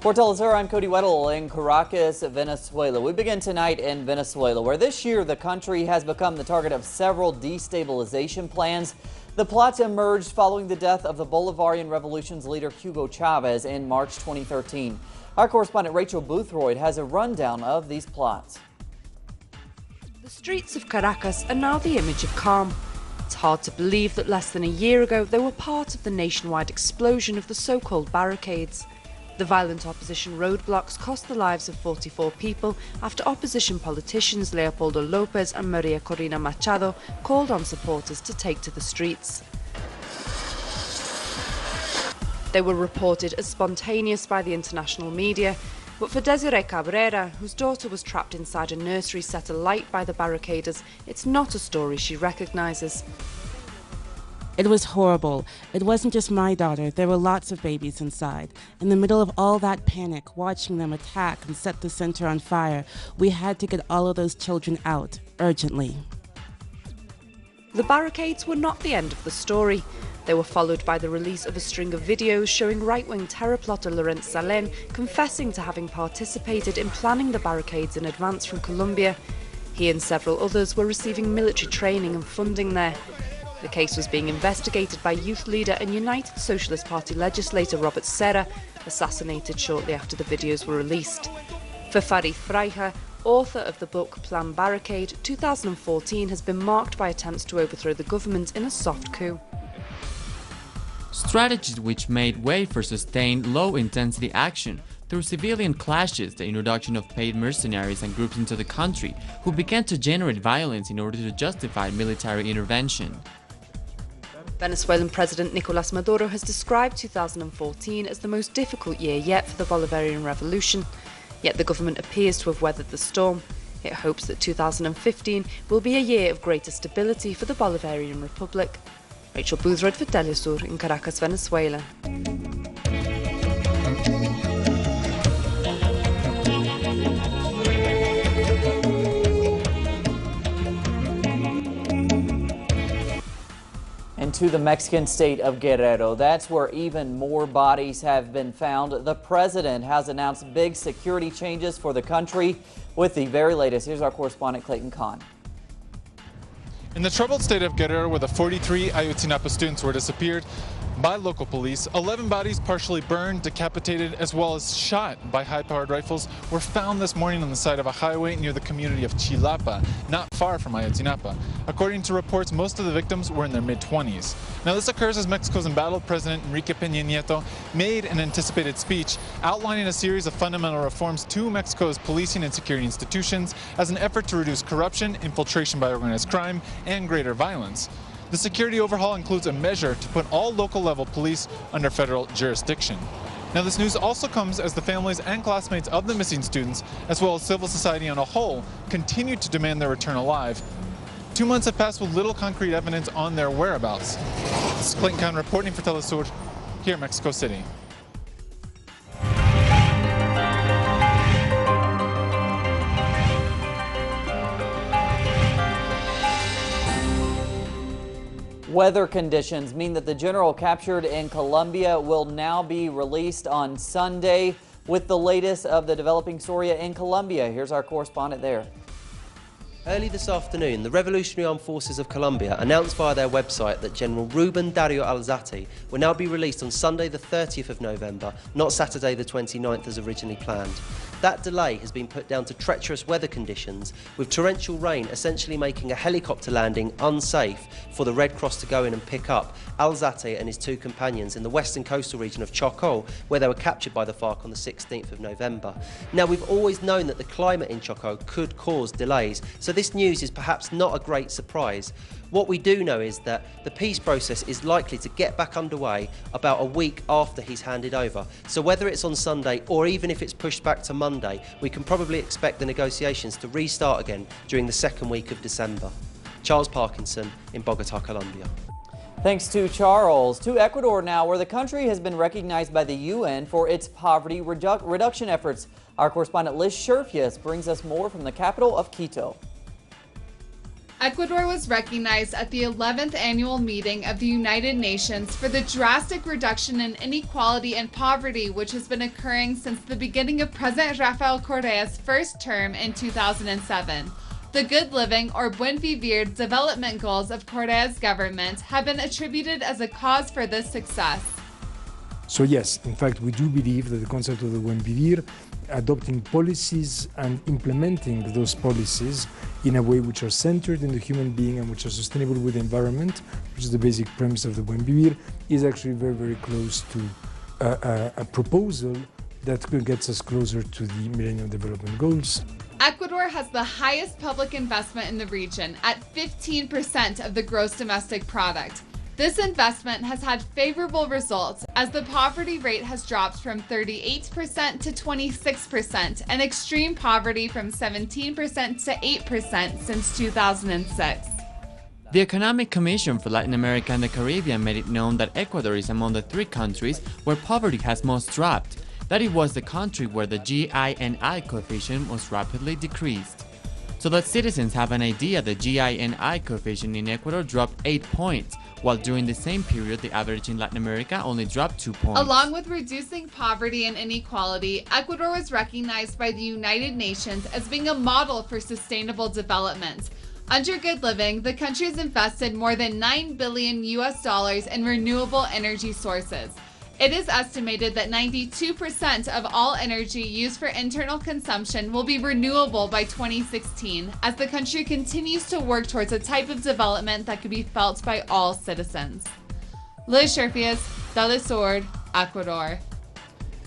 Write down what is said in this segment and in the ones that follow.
For Telesur, I'm Cody Weddle in Caracas, Venezuela. We begin tonight in Venezuela, where this year the country has become the target of several destabilization plans. The plots emerged following the death of the Bolivarian Revolution's leader Hugo Chavez in March 2013. Our correspondent Rachel Boothroyd has a rundown of these plots. The streets of Caracas are now the image of calm. It's hard to believe that less than a year ago they were part of the nationwide explosion of the so-called barricades. The violent opposition roadblocks cost the lives of 44 people after opposition politicians Leopoldo Lopez and Maria Corina Machado called on supporters to take to the streets. They were reported as spontaneous by the international media, but for Desiree Cabrera, whose daughter was trapped inside a nursery set alight by the barricaders, it's not a story she recognises. It was horrible. It wasn't just my daughter. There were lots of babies inside. In the middle of all that panic, watching them attack and set the center on fire, we had to get all of those children out, urgently. The barricades were not the end of the story. They were followed by the release of a string of videos showing right-wing terror plotter Laurent Salen confessing to having participated in planning the barricades in advance from Colombia. He and several others were receiving military training and funding there. The case was being investigated by youth leader and United Socialist Party legislator Robert Serra, assassinated shortly after the videos were released. For Farid Fraija, author of the book Plan Barricade, 2014 has been marked by attempts to overthrow the government in a soft coup. Strategies which made way for sustained low-intensity action through civilian clashes, the introduction of paid mercenaries and groups into the country who began to generate violence in order to justify military intervention. Venezuelan President Nicolás Maduro has described 2014 as the most difficult year yet for the Bolivarian Revolution, yet the government appears to have weathered the storm. It hopes that 2015 will be a year of greater stability for the Bolivarian Republic. Rachel Boothroyd for Telesur in Caracas, Venezuela. And to the Mexican state of Guerrero, that's where even more bodies have been found. The president has announced big security changes for the country. With the very latest, here's our correspondent Clayton Kahn. In the troubled state of Guerrero, where the 43 Ayotzinapa students were disappeared by local police, 11 bodies partially burned, decapitated, as well as shot by high-powered rifles were found this morning on the side of a highway near the community of Chilapa, not far from Ayotzinapa. According to reports, most of the victims were in their mid-20s. Now, this occurs as Mexico's embattled President Enrique Peña Nieto made an anticipated speech outlining a series of fundamental reforms to Mexico's policing and security institutions as an effort to reduce corruption, infiltration by organized crime, and greater violence. The security overhaul includes a measure to put all local-level police under federal jurisdiction. Now, this news also comes as the families and classmates of the missing students, as well as civil society on a whole, continue to demand their return alive. 2 months have passed with little concrete evidence on their whereabouts. This is Clayton Kahn reporting for Telesur here in Mexico City. Weather conditions mean that the general captured in Colombia will now be released on Sunday. With the latest of the developing story in Colombia, here's our correspondent there. Early this afternoon, the Revolutionary Armed Forces of Colombia announced via their website that General Ruben Dario Alzate will now be released on Sunday the 30th of November, not Saturday the 29th as originally planned. That delay has been put down to treacherous weather conditions, with torrential rain essentially making a helicopter landing unsafe for the Red Cross to go in and pick up Alzate and his two companions in the western coastal region of Chocó, where they were captured by the FARC on the 16th of November. Now, we've always known that the climate in Chocó could cause delays, so this news is perhaps not a great surprise. What we do know is that the peace process is likely to get back underway about a week after he's handed over. So whether it's on Sunday or even if it's pushed back to Monday, we can probably expect the negotiations to restart again during the second week of December. Charles Parkinson in Bogotá, Colombia. Thanks to Charles. To Ecuador now, where the country has been recognized by the UN for its poverty reduction efforts. Our correspondent Liz Scherfius brings us more from the capital of Quito. Ecuador was recognized at the 11th annual meeting of the United Nations for the drastic reduction in inequality and poverty which has been occurring since the beginning of President Rafael Correa's first term in 2007. The Good Living or Buen Vivir development goals of Correa's government have been attributed as a cause for this success. So yes, in fact, we do believe that the concept of the Buen Vivir, adopting policies and implementing those policies in a way which are centered in the human being and which are sustainable with the environment, which is the basic premise of the Buen Vivir, is actually very, very close to a proposal that gets us closer to the Millennium Development Goals. Ecuador has the highest public investment in the region at 15% of the gross domestic product. This investment has had favorable results as the poverty rate has dropped from 38% to 26% and extreme poverty from 17% to 8% since 2006. The Economic Commission for Latin America and the Caribbean made it known that Ecuador is among the 3 countries where poverty has most dropped, that it was the country where the GINI coefficient most rapidly decreased. So that citizens have an idea, the GINI coefficient in Ecuador dropped 8 points, while during the same period the average in Latin America only dropped 2 points. Along with reducing poverty and inequality, Ecuador was recognized by the United Nations as being a model for sustainable development. Under Good Living, the country has invested more than $9 billion in renewable energy sources. It is estimated that 92% of all energy used for internal consumption will be renewable by 2016, as the country continues to work towards a type of development that could be felt by all citizens. Liz Sherfias, Telesur, Ecuador.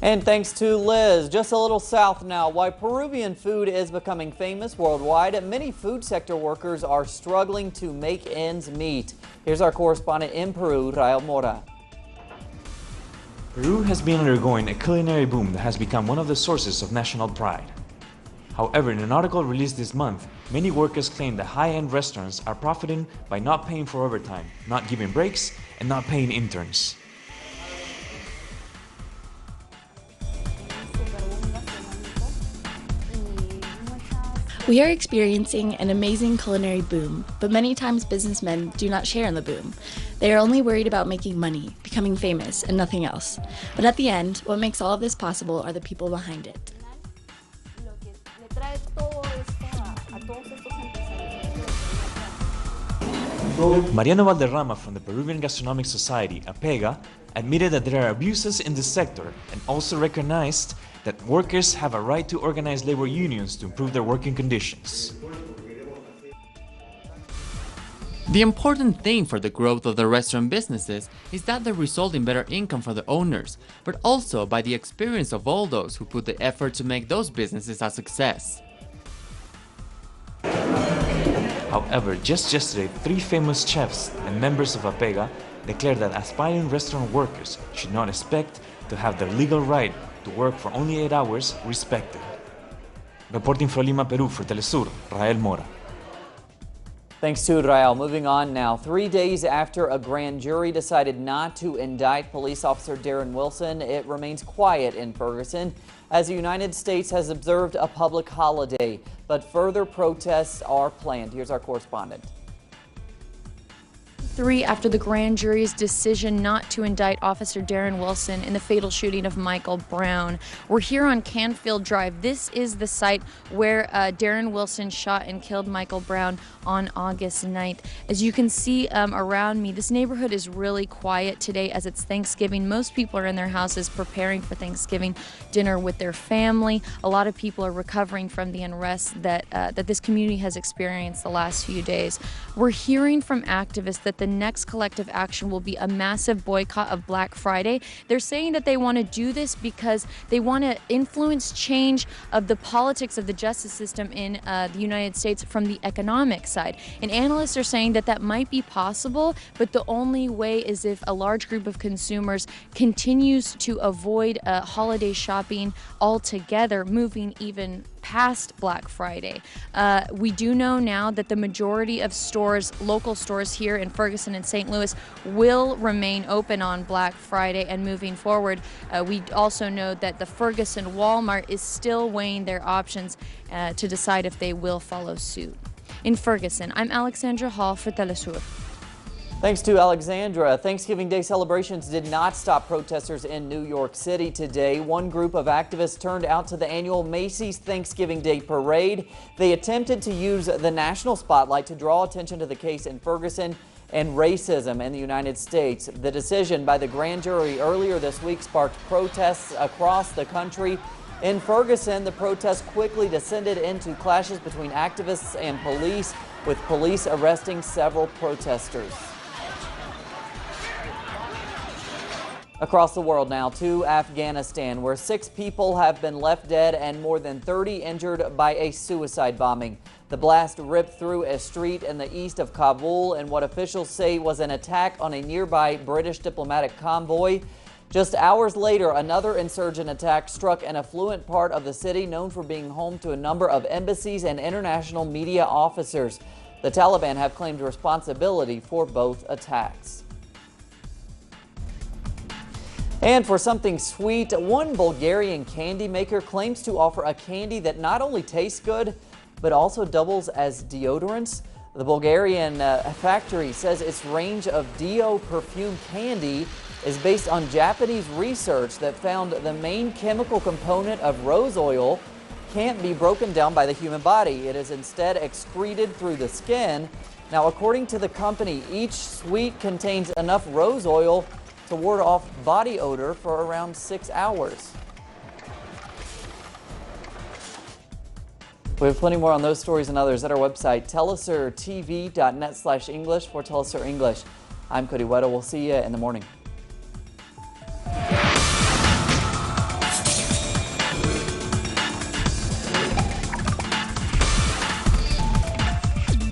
And thanks to Liz. Just a little south now, why Peruvian food is becoming famous worldwide, many food sector workers are struggling to make ends meet. Here's our correspondent in Peru, Rael Mora. Peru has been undergoing a culinary boom that has become one of the sources of national pride. However, in an article released this month, many workers claim that high-end restaurants are profiting by not paying for overtime, not giving breaks, and not paying interns. We are experiencing an amazing culinary boom, but many times businessmen do not share in the boom. They are only worried about making money, becoming famous, and nothing else. But at the end, what makes all of this possible are the people behind it. Mariano Valderrama from the Peruvian Gastronomic Society, APEGA, admitted that there are abuses in the sector and also recognized that workers have a right to organize labor unions to improve their working conditions. The important thing for the growth of the restaurant businesses is that they result in better income for the owners, but also by the experience of all those who put the effort to make those businesses a success. However, just yesterday, 3 famous chefs and members of APEGA declared that aspiring restaurant workers should not expect to have their legal right to work for only 8 hours respected. Reporting from Lima, Peru for Telesur, Rael Mora. Thanks to Rael. Moving on now. 3 days after a grand jury decided not to indict police officer Darren Wilson, it remains quiet in Ferguson as the United States has observed a public holiday. But further protests are planned. Here's our correspondent. 3 after the grand jury's decision not to indict Officer Darren Wilson in the fatal shooting of Michael Brown. We're here on Canfield Drive. This is the site where Darren Wilson shot and killed Michael Brown on August 9th. As you can see around me, this neighborhood is really quiet today as it's Thanksgiving. Most people are in their houses preparing for Thanksgiving dinner with their family. A lot of people are recovering from the unrest that this community has experienced the last few days. We're hearing from activists that the next collective action will be a massive boycott of Black Friday. They're saying that they want to do this because they want to influence change of the politics of the justice system in the United States from the economic side. And analysts are saying that that might be possible, but the only way is if a large group of consumers continues to avoid holiday shopping altogether, moving even past Black Friday. We do know now that the majority of stores, local stores here in Ferguson and St. Louis, will remain open on Black Friday and moving forward. We also know that the Ferguson Walmart is still weighing their options to decide if they will follow suit. In Ferguson, I'm Alexandra Hall for Telesur. Thanks to Alexandra. Thanksgiving Day celebrations did not stop protesters in New York City today. One group of activists turned out to the annual Macy's Thanksgiving Day parade. They attempted to use the national spotlight to draw attention to the case in Ferguson and racism in the United States. The decision by the grand jury earlier this week sparked protests across the country. In Ferguson, the protests quickly descended into clashes between activists and police, with police arresting several protesters. Across the world now to Afghanistan, where 6 people have been left dead and more than 30 injured by a suicide bombing. The blast ripped through a street in the east of Kabul in what officials say was an attack on a nearby British diplomatic convoy. Just hours later, another insurgent attack struck an affluent part of the city known for being home to a number of embassies and international media officers. The Taliban have claimed responsibility for both attacks. And for something sweet, one Bulgarian candy maker claims to offer a candy that not only tastes good, but also doubles as deodorants. The Bulgarian factory says its range of Dio perfume candy is based on Japanese research that found the main chemical component of rose oil can't be broken down by the human body. It is instead excreted through the skin. Now, according to the company, each sweet contains enough rose oil to ward off body odor for around 6 hours. We have plenty more on those stories and others at our website, telesurtv.net/English for Telesur English. I'm Cody Weddle. We'll see you in the morning.